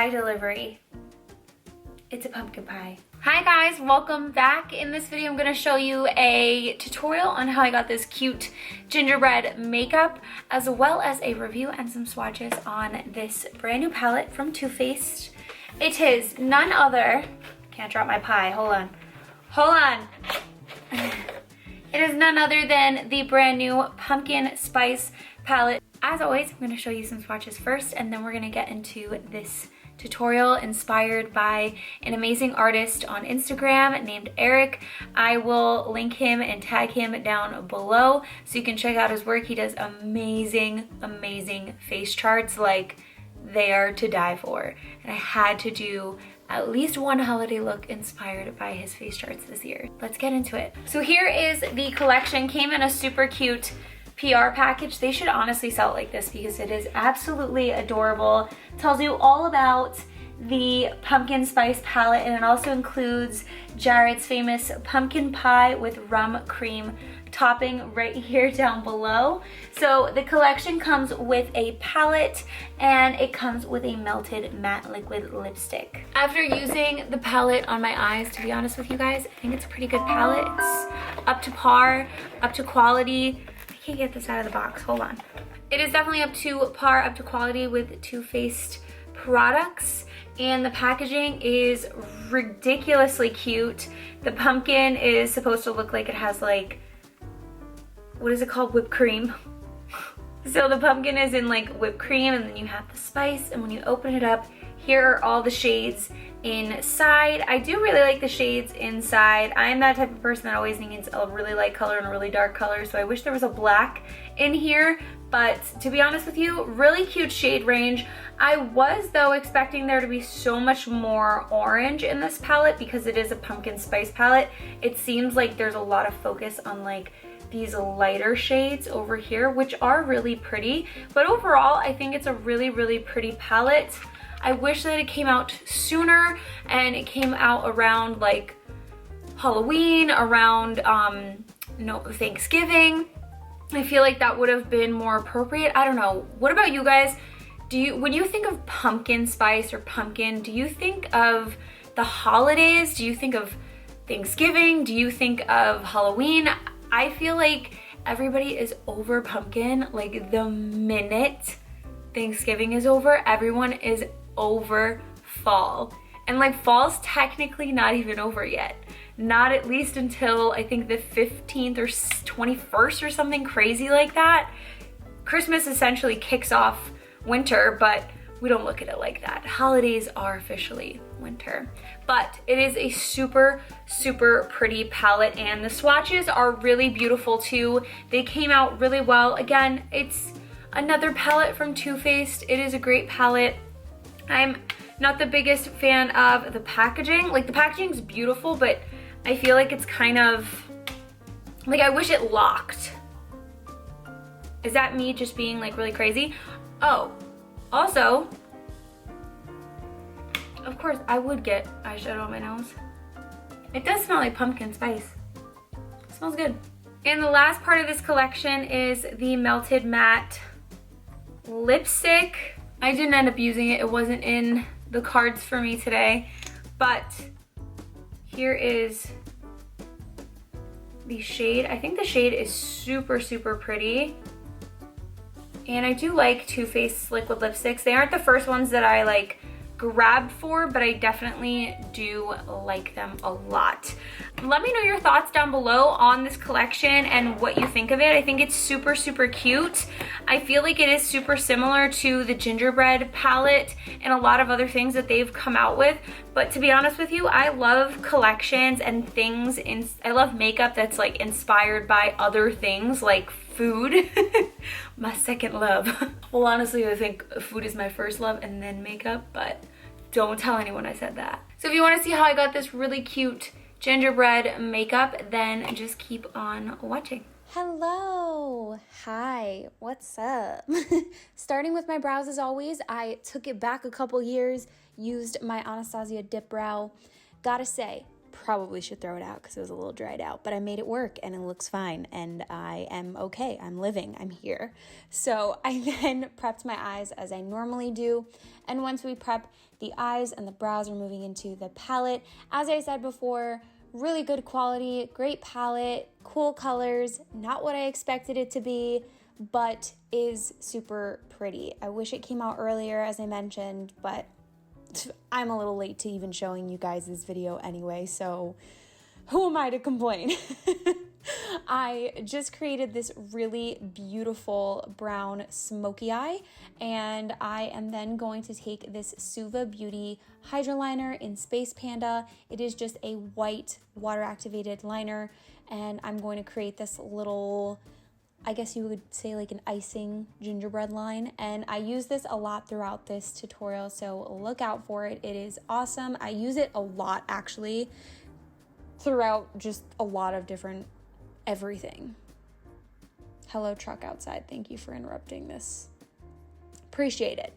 pie delivery. It's a pumpkin pie. Hi guys, welcome back. In this video, I'm gonna show you a tutorial on how I got this cute gingerbread makeup, as well as a review and some swatches on this brand new palette from Too Faced. It is none other, can't drop my pie, hold on. It is none other than the brand new Pumpkin Spice palette. As always, I'm gonna show you some swatches first, and then we're gonna get into this tutorial inspired by an amazing artist on Instagram named Eric. I will link him and tag him down below so you can check out his work. He does amazing face charts, like they are to die for. And I had to do at least one holiday look inspired by his face charts this year. Let's get into it. So here is the collection. Came in a super cute PR package. They should honestly sell it like this because it is absolutely adorable. Tells you all about the pumpkin spice palette, and it also includes Jared's famous pumpkin pie with rum cream topping right here down below. So the collection comes with a palette and it comes with a melted matte liquid lipstick. After using the palette on my eyes, to be honest with you guys, I think it's a pretty good palette. It's up to par, up to quality. I can't get this out of the box, hold on. It is definitely up to par, up to quality with Too Faced products, and the packaging is ridiculously cute. The pumpkin is supposed to look like it has like, what is it called, whipped cream. So the pumpkin is in like whipped cream, and then you have the spice, and when you open it up, here are all the shades inside. I do really like the shades inside. I am that type of person that always needs a really light color and a really dark color, so I wish there was a black in here, but to be honest with you, really cute shade range. I was though expecting there to be so much more orange in this palette because it is a pumpkin spice palette. It seems like there's a lot of focus on like these lighter shades over here, which are really pretty, but overall I think it's a really pretty palette. I wish that it came out sooner and it came out around like Halloween, around Thanksgiving. I feel like that would have been more appropriate. I don't know. What about you guys? When you think of pumpkin spice or pumpkin, do you think of the holidays? Do you think of Thanksgiving? Do you think of Halloween? I feel like everybody is over pumpkin. Like the minute Thanksgiving is over, everyone is over fall. And like fall's technically not even over yet. Not at least until I think the 15th or 21st or something crazy like that. Christmas essentially kicks off winter, but we don't look at it like that. Holidays are officially winter. But it is a super pretty palette, and the swatches are really beautiful too. They came out really well. Again, it's another palette from Too Faced. It is a great palette. I'm not the biggest fan of the packaging. Like the packaging's beautiful, but I feel like it's kind of, like I wish it locked. Is that me just being like really crazy? Oh, also, of course I would get eyeshadow on my nose. It does smell like pumpkin spice. It smells good. And the last part of this collection is the melted matte lipstick. I didn't end up using it. It wasn't in the cards for me today, but here is the shade. I think the shade is super pretty. And I do like Too Faced liquid lipsticks. They aren't the first ones that I like grabbed for, but I definitely do like them a lot. Let me know your thoughts down below on this collection and what you think of it. I think it's super cute. I feel like it is super similar to the Gingerbread palette and a lot of other things that they've come out with. But to be honest with you, I love collections and things. I love makeup that's like inspired by other things like food. My second love. Well, honestly, I think food is my first love and then makeup, but don't tell anyone I said that. So if you want to see how I got this really cute gingerbread makeup, then just keep on watching. Hello, hi, what's up? Starting with my brows as always, I took it back a couple years, used my ANASTASIA Dipbrow. Gotta say, Probably should throw it out because it was a little dried out, but I made it work and it looks fine and I am okay. I'm living, I'm here. So I then prepped my eyes as I normally do. And once we prep the eyes and the brows, we're moving into the palette. As I said before, really good quality, great palette, cool colors, not what I expected it to be, but is super pretty. I wish it came out earlier, as I mentioned, but I'm a little late to even showing you guys this video anyway, so who am I to complain? I just created this really beautiful brown smoky eye, and I am then going to take this SUVA Beauty Hydra liner in Space Panda. It is just a white water activated liner, and I'm going to create this little, I guess you would say like an icing gingerbread line, and I use this a lot throughout this tutorial, so look out for it. It is awesome. I use it a lot actually throughout just a lot of different everything. Hello truck outside, thank you for interrupting this. Appreciate it.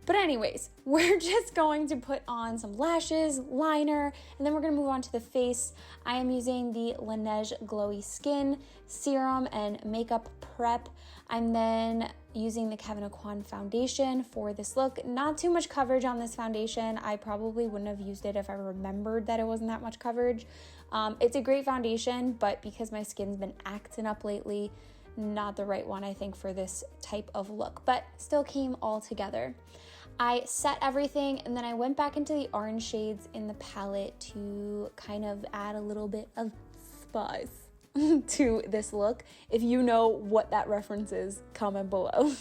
But anyways, we're just going to put on some lashes, liner, and then we're going to move on to the face. I am using the LANIEGE Glowy Skin Serum and Makeup Prep. I'm then using the KEVYN AUCOIN foundation for this look. Not too much coverage on this foundation. I probably wouldn't have used it if I remembered that it wasn't that much coverage. It's a great foundation, but because my skin's been acting up lately, not the right one, I think, for this type of look, but still came all together. I set everything, and then I went back into the orange shades in the palette to kind of add a little bit of spice to this look. If you know what that reference is, comment below.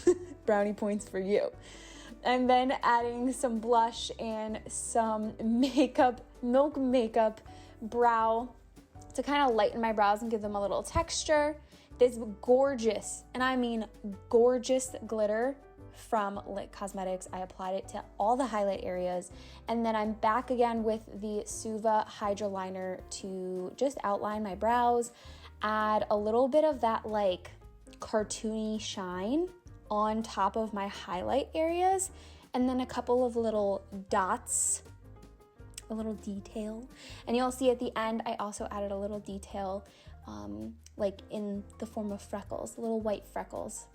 Brownie points for you. And then adding some blush and some makeup, milk makeup brow to kind of lighten my brows and give them a little texture. This gorgeous, and I mean gorgeous, glitter from Lit Cosmetics. I applied it to all the highlight areas, and then I'm back again with the SUVA Hydra liner to just outline my brows, add a little bit of that like cartoony shine on top of my highlight areas, and then a couple of little dots, a little detail. And you'll see at the end I also added a little detail like in the form of freckles, little white freckles.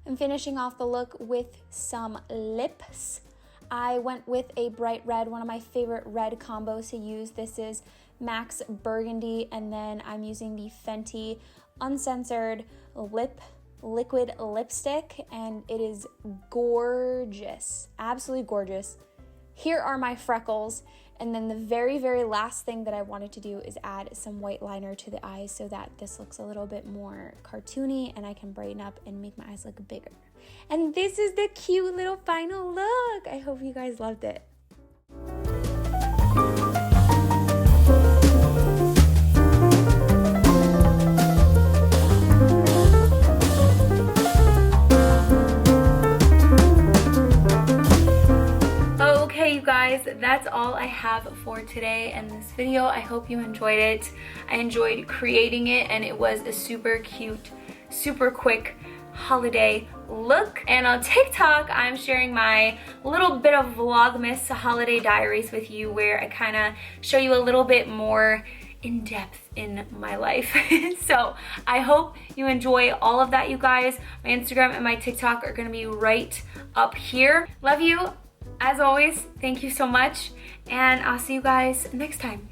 I'm finishing off the look with some lips. I went with a bright red, one of my favorite red combos to use. This is Max Burgundy, and then I'm using the Fenty Uncensored Liquid Lipstick, and it is gorgeous, absolutely gorgeous. Here are my freckles. And then the very, very last thing that I wanted to do is add some white liner to the eyes so that this looks a little bit more cartoony and I can brighten up and make my eyes look bigger. And this is the cute little final look. I hope you guys loved it. You guys, that's all I have for today in this video. I hope you enjoyed it. I enjoyed creating it, and it was a super cute, super quick holiday look. And on TikTok, I'm sharing my little bit of Vlogmas holiday diaries with you, where I kind of show you a little bit more in depth in my life. So I hope you enjoy all of that, you guys. My Instagram and my TikTok are going to be right up here. Love you. As always, thank you so much, and I'll see you guys next time.